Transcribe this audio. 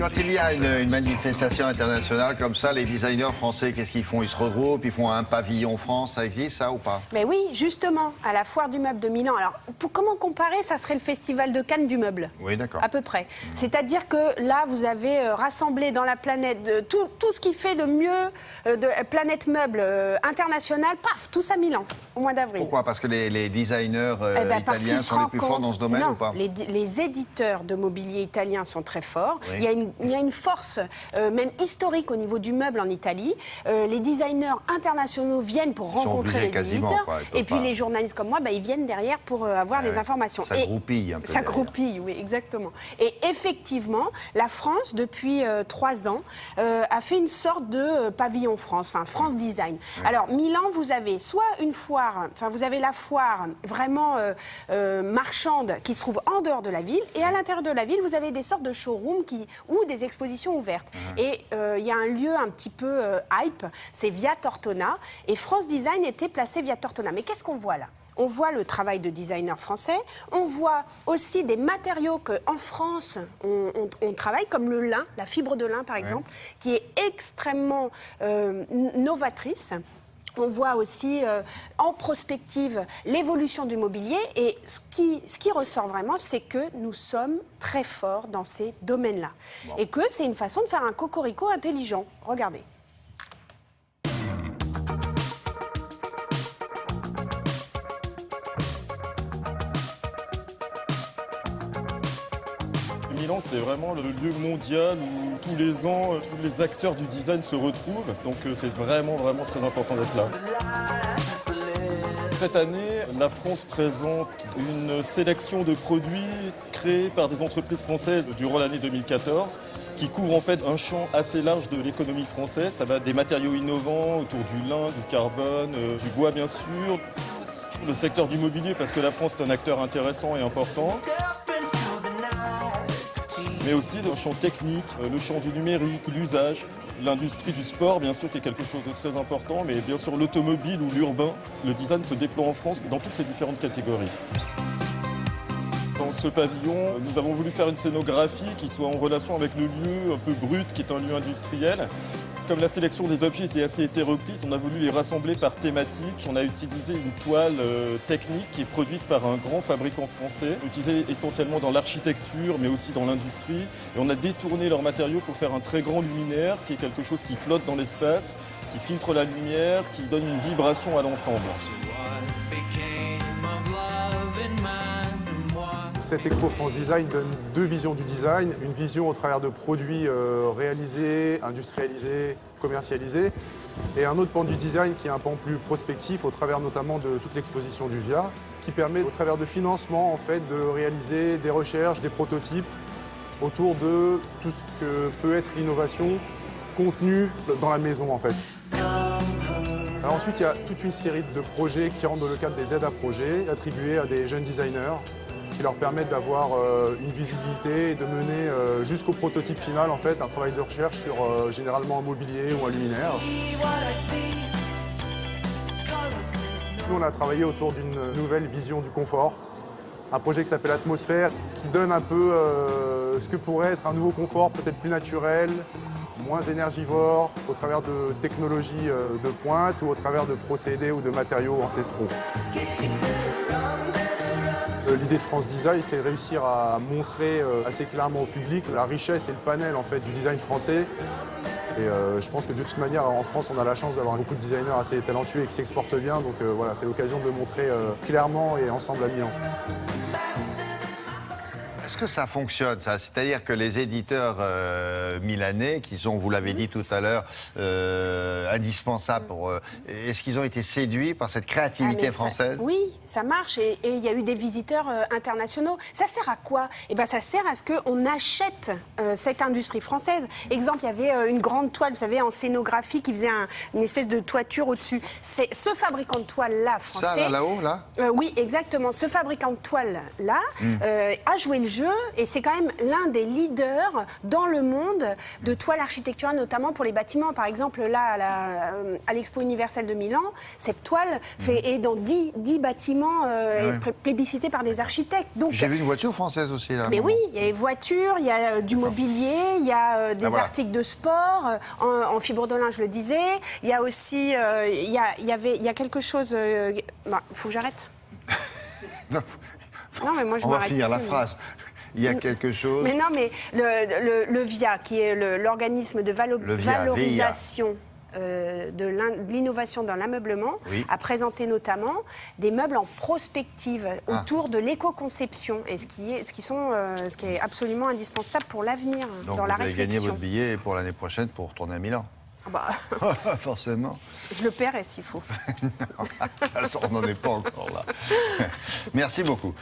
Quand il y a une manifestation internationale comme ça, les designers français, qu'est-ce qu'ils font? Ils se regroupent, ils font un pavillon France, ça existe ça ou pas? Mais oui, justement, à la Foire du Meuble de Milan. Alors, comment comparer? Ça serait le Festival de Cannes du Meuble. Oui, d'accord. À peu près. C'est-à-dire que là, vous avez rassemblé dans la planète tout ce qui fait de mieux de Planète Meuble internationale, paf, tout ça à Milan, au mois d'avril. Pourquoi? Parce que les designers italiens sont les plus forts dans ce domaine ou pas? Les éditeurs de mobilier italiens sont très forts. Oui. Il y a une force, même historique, au niveau du meuble en Italie. Les designers internationaux viennent pour rencontrer les éditeurs. Et puis les journalistes comme moi, ils viennent derrière pour avoir des informations. Ça groupille un peu. Ça groupille, oui, exactement. Et effectivement, la France, depuis 3 ans, a fait une sorte de pavillon France, enfin France Design. Oui. Alors, Milan, vous avez soit une foire, enfin vous avez la foire vraiment marchande qui se trouve en dehors de la ville, et à l'intérieur de la ville, vous avez des sortes de showrooms ou des expositions ouvertes. Et il y a un lieu un petit peu hype, c'est Via Tortona, et France Design était placé Via Tortona. Mais qu'est-ce qu'on voit là? On voit le travail de designers français, on voit aussi des matériaux qu'en France, on travaille, comme le lin, la fibre de lin par exemple, qui est extrêmement novatrice. On voit aussi en prospective l'évolution du mobilier, et ce qui ressort vraiment, c'est que nous sommes très forts dans ces domaines-là. Wow. Et que c'est une façon de faire un cocorico intelligent. Regardez. Milan, c'est vraiment le lieu mondial où tous les ans, tous les acteurs du design se retrouvent. Donc c'est vraiment très important d'être là. Cette année, la France présente une sélection de produits créés par des entreprises françaises durant l'année 2014 qui couvrent en fait un champ assez large de l'économie française. Ça va des matériaux innovants autour du lin, du carbone, du bois bien sûr. Le secteur du mobilier, parce que la France est un acteur intéressant et important. Mais aussi le champ technique, le champ du numérique, l'usage, l'industrie du sport, bien sûr, qui est quelque chose de très important, mais bien sûr l'automobile ou l'urbain. Le design se déploie en France dans toutes ces différentes catégories. Dans ce pavillon, nous avons voulu faire une scénographie qui soit en relation avec le lieu un peu brut, qui est un lieu industriel. Comme la sélection des objets était assez hétéroclite, on a voulu les rassembler par thématique. On a utilisé une toile technique qui est produite par un grand fabricant français, utilisée essentiellement dans l'architecture, mais aussi dans l'industrie. Et on a détourné leurs matériaux pour faire un très grand luminaire, qui est quelque chose qui flotte dans l'espace, qui filtre la lumière, qui donne une vibration à l'ensemble. Cette Expo France Design donne 2 visions du design. Une vision au travers de produits réalisés, industrialisés, commercialisés. Et un autre pan du design qui est un pan plus prospectif au travers notamment de toute l'exposition du VIA, qui permet au travers de financement en fait, de réaliser des recherches, des prototypes autour de tout ce que peut être l'innovation contenue dans la maison en fait. Alors ensuite, il y a toute une série de projets qui rentrent dans le cadre des aides à projets attribués à des jeunes designers, qui leur permettent d'avoir une visibilité et de mener jusqu'au prototype final en fait, un travail de recherche sur généralement un mobilier ou un luminaire. Nous, on a travaillé autour d'une nouvelle vision du confort, un projet qui s'appelle Atmosphère, qui donne un peu ce que pourrait être un nouveau confort, peut-être plus naturel, moins énergivore, au travers de technologies de pointe ou au travers de procédés ou de matériaux ancestraux. L'idée de France Design, c'est de réussir à montrer assez clairement au public la richesse et le panel en fait, du design français. Et je pense que de toute manière, en France, on a la chance d'avoir beaucoup de designers assez talentueux et qui s'exportent bien. Donc voilà, c'est l'occasion de le montrer clairement et ensemble à Milan. Est-ce que ça fonctionne, ça? C'est-à-dire que les éditeurs milanais, qui sont, vous l'avez dit tout à l'heure, indispensables pour... est-ce qu'ils ont été séduits par cette créativité française? Oui, ça marche. Et il y a eu des visiteurs internationaux. Ça sert à quoi? Eh ben, ça sert à ce qu'on achète cette industrie française. Exemple, il y avait une grande toile, vous savez, en scénographie, qui faisait une espèce de toiture au-dessus. C'est ce fabricant de toile-là, français... Ça, là-haut, là, oui, exactement. Ce fabricant de toile-là a joué le jeu et c'est quand même l'un des leaders dans le monde de toiles architecturales, notamment pour les bâtiments. Par exemple, là, à l'Expo universelle de Milan, cette toile est dans 10 bâtiments plébiscités par des architectes. J'ai vu une voiture française aussi, là. Mais oui, il y a des voitures, il y a du mobilier, il y a des articles de sport, en fibre de lin, je le disais. Il y a aussi, il y a quelque chose... faut que j'arrête. Non, mais moi, je On va m'arrête finir la plus, phrase. Il y a quelque chose... Mais non, mais le VIA, qui est l'organisme de valorisation de l'innovation dans l'ameublement, a présenté notamment des meubles en prospective autour de l'éco-conception, et ce qui est absolument indispensable pour l'avenir dans la réflexion. Donc vous avez gagné votre billet pour l'année prochaine pour retourner à Milan. Forcément. Je le paierai s'il faut. On n'en est pas encore là. Merci beaucoup.